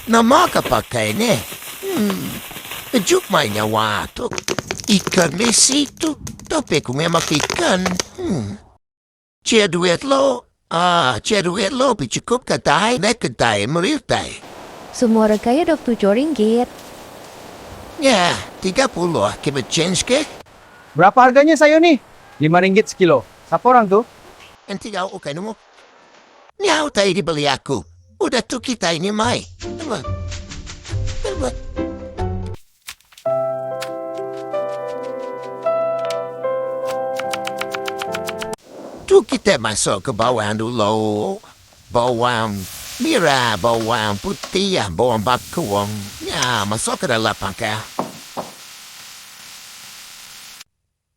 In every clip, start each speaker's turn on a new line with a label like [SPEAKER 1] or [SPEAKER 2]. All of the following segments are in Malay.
[SPEAKER 1] na makapakai ne. Juk may nyawa to. Ikan mesito. Tope kung may makikan. Chia duet lo. Chia duet lo. Pichukup katay. Nekatay. Murirtay.
[SPEAKER 2] Sumura kayo dok ringgit.
[SPEAKER 1] Ya, 30. Kiba change ke?
[SPEAKER 3] Berapa harganya sayo nih? 5 ringgit sekilo. Siapa orang tuh?
[SPEAKER 1] Enti kau okay mo? Niyaw tayo di bali ako. Udah to kita ini may. Diba? Tu kita masuk ke bawang dulu. Bawang merah, bawang putih, bawang bawang. Ya, masuk ke dalam pangkal.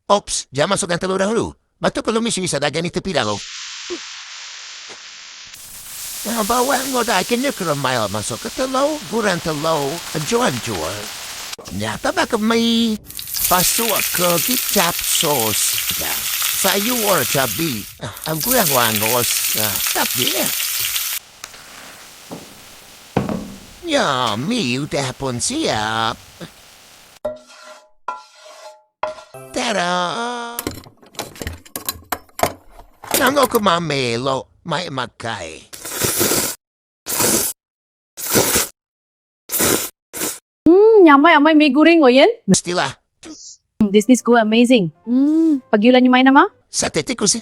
[SPEAKER 1] Ops, jangan masukkan telur dahulu. Batu kalau misi bisa dagan itu pidalo. Nah, bawang mo dah kanya keramay masuk ke telur, kurang telur, jual. Nyata baka may pasok ke kicap sauce. Sayur cabai, ang kurang wangos. Tapi ya, mie udah pun siap. Tada! Nang ako mamelo, may magkay.
[SPEAKER 4] Nyamay mie goreng oh yan.
[SPEAKER 1] Stila,
[SPEAKER 4] This is good, amazing. Pagyulan niyo may nama?
[SPEAKER 1] sa tete ko si...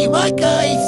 [SPEAKER 1] Bye guys!